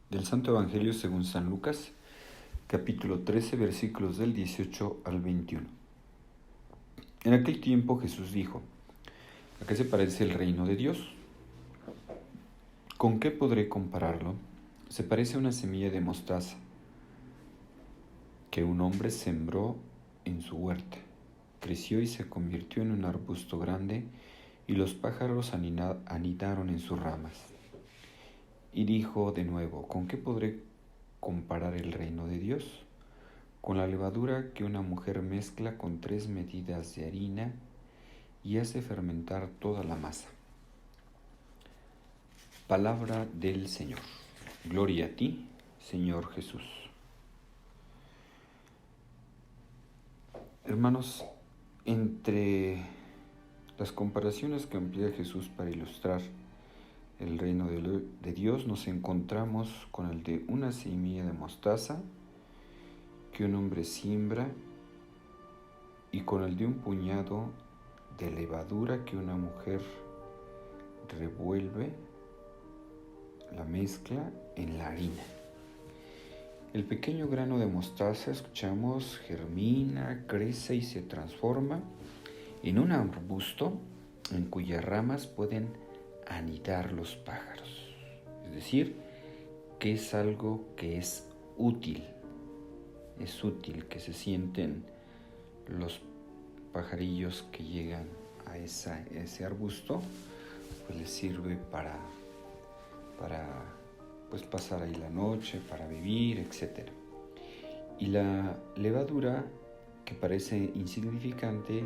Del Santo Evangelio según San Lucas, capítulo 13, versículos del 18 al 21. En aquel tiempo Jesús dijo: ¿A qué se parece el reino de Dios? ¿Con qué podré compararlo? Se parece a una semilla de mostaza que un hombre sembró en su huerta. Creció y se convirtió en un arbusto grande, y los pájaros anidaron en sus ramas. Y dijo de nuevo: ¿Con qué podré comparar el reino de Dios? Con la levadura que una mujer mezcla con 3 medidas de harina y hace fermentar toda la masa. Palabra del Señor. Gloria a ti, Señor Jesús. Hermanos, entre las comparaciones que emplea Jesús para ilustrar el reino de Dios, nos encontramos con el de una semilla de mostaza que un hombre siembra y con el de un puñado de levadura que una mujer revuelve la mezcla en la harina. El pequeño grano de mostaza, escuchamos, germina, crece y se transforma en un arbusto en cuyas ramas pueden anidar los pájaros. Es decir, que es algo que es útil. Es útil que se sienten los pajarillos que llegan a ese arbusto, pues les sirve para pues pasar ahí la noche, para vivir, etc. Y la levadura, que parece insignificante,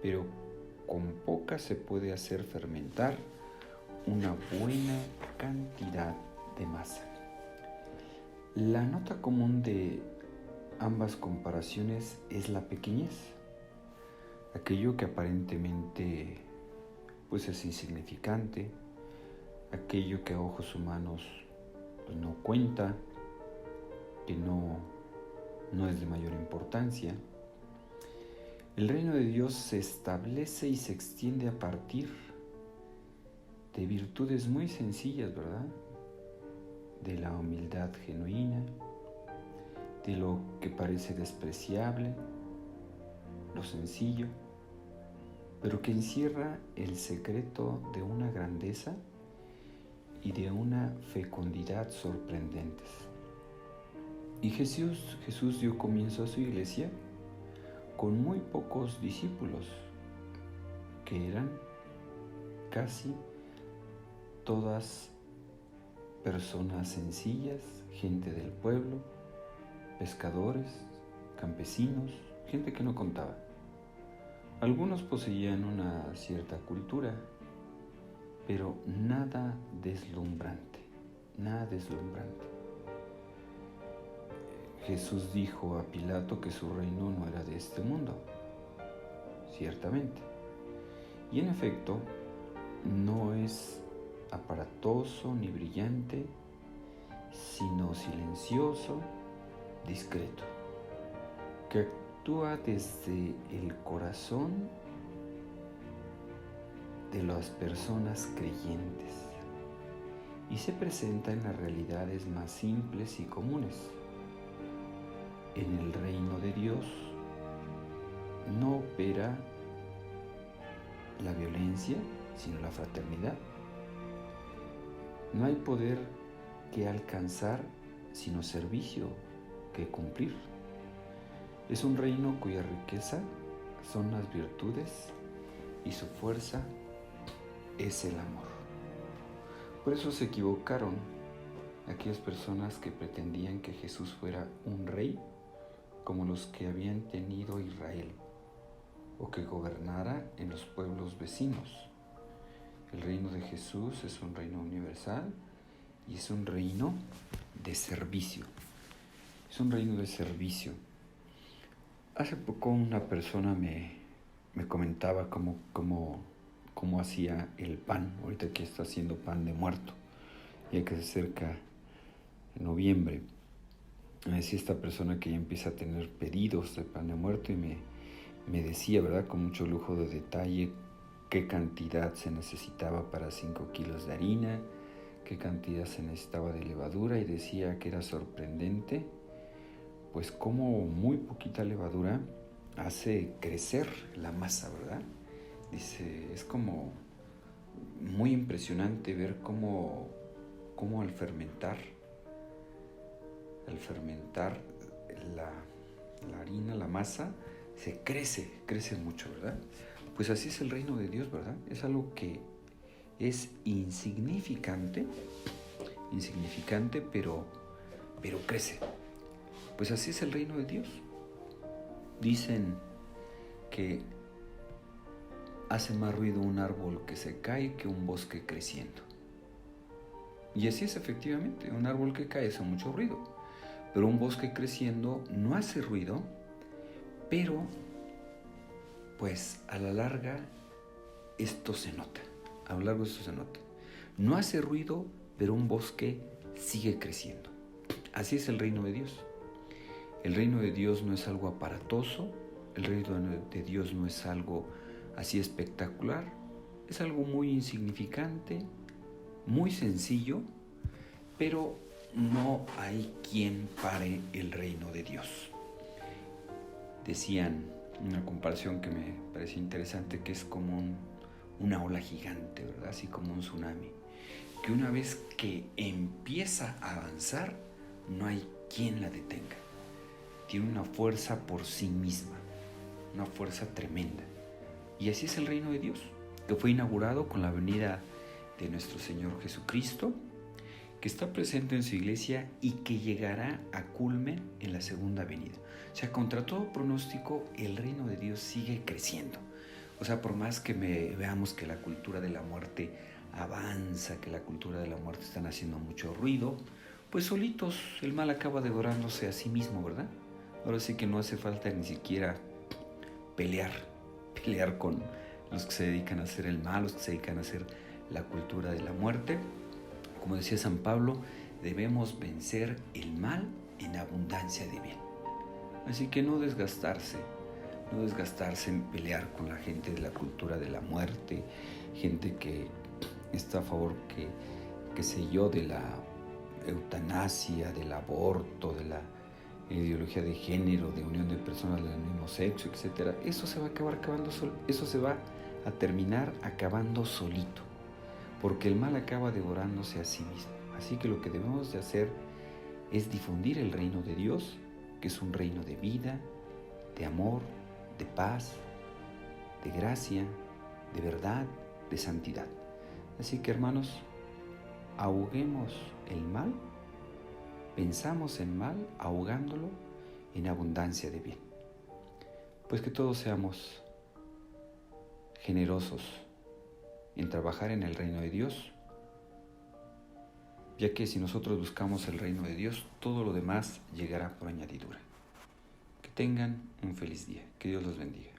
pero con poca se puede hacer fermentar una buena cantidad de masa. La nota común de ambas comparaciones es la pequeñez. Aquello que aparentemente pues es insignificante, aquello que a ojos humanos pues no cuenta, que no es de mayor importancia. El reino de Dios se establece y se extiende a partir de virtudes muy sencillas, ¿verdad? De la humildad genuina, de lo que parece despreciable, lo sencillo, pero que encierra el secreto de una grandeza y de una fecundidad sorprendentes. Y Jesús dio comienzo a su iglesia con muy pocos discípulos, que eran casi todas personas sencillas, gente del pueblo, pescadores, campesinos, gente que no contaba. Algunos poseían una cierta cultura, pero nada deslumbrante. Jesús dijo a Pilato que su reino no era de este mundo, ciertamente. Y en efecto, no es aparatoso ni brillante, sino silencioso, discreto, que actúa desde el corazón de las personas creyentes y se presenta en las realidades más simples y comunes. En el reino de Dios no opera la violencia, sino la fraternidad. No hay poder que alcanzar, sino servicio que cumplir. Es un reino cuya riqueza son las virtudes y su fuerza es el amor. Por eso se equivocaron aquellas personas que pretendían que Jesús fuera un rey como los que habían tenido Israel, o que gobernara en los pueblos vecinos. El reino de Jesús es un reino universal y es un reino de servicio. Es un reino de servicio. Hace poco una persona me comentaba cómo hacía el pan, ahorita que está haciendo pan de muerto, ya que se acerca noviembre. Me decía esta persona que ya empieza a tener pedidos de pan de muerto y me decía, ¿verdad?, con mucho lujo de detalle, qué cantidad se necesitaba para 5 kilos de harina, qué cantidad se necesitaba de levadura y decía que era sorprendente, pues cómo muy poquita levadura hace crecer la masa, ¿verdad? Dice, es como muy impresionante ver cómo al fermentar la harina, la masa, se crece mucho, ¿verdad? Pues así es el reino de Dios, ¿verdad? Es algo que es insignificante, pero crece. Pues así es el reino de Dios. Dicen que hace más ruido un árbol que se cae que un bosque creciendo. Y así es efectivamente, un árbol que cae hace mucho ruido, pero un bosque creciendo no hace ruido, pero pues a la larga esto se nota, a lo largo esto se nota. No hace ruido, pero un bosque sigue creciendo. Así es el reino de Dios. El reino de Dios no es algo aparatoso, el reino de Dios no es algo así espectacular, es algo muy insignificante, muy sencillo, pero no hay quien pare el reino de Dios. Decían una comparación que me parece interesante, que es como una ola gigante, ¿verdad? Así como un tsunami, que una vez que empieza a avanzar, no hay quien la detenga. Tiene una fuerza por sí misma, una fuerza tremenda. Y así es el reino de Dios, que fue inaugurado con la venida de nuestro Señor Jesucristo, que está presente en su iglesia y que llegará a culmen en la segunda venida. O sea, contra todo pronóstico, el reino de Dios sigue creciendo. O sea, por más que veamos que la cultura de la muerte avanza, que la cultura de la muerte están haciendo mucho ruido, pues solitos el mal acaba devorándose a sí mismo, ¿verdad? Ahora sí que no hace falta ni siquiera pelear con los que se dedican a hacer el mal, los que se dedican a hacer la cultura de la muerte. Como decía San Pablo, debemos vencer el mal en abundancia de bien. Así que no desgastarse en pelear con la gente de la cultura de la muerte, gente que está a favor, qué sé yo, de la eutanasia, del aborto, de la ideología de género, de unión de personas del mismo sexo, etc. Eso se va a acabar eso se va a terminar acabando solito, porque el mal acaba devorándose a sí mismo. Así que lo que debemos de hacer es difundir el reino de Dios, que es un reino de vida, de amor, de paz, de gracia, de verdad, de santidad. Así que, hermanos, ahoguemos el mal, pensamos en mal, ahogándolo en abundancia de bien. Pues que todos seamos generosos en trabajar en el reino de Dios, ya que si nosotros buscamos el reino de Dios, todo lo demás llegará por añadidura. Que tengan un feliz día. Que Dios los bendiga.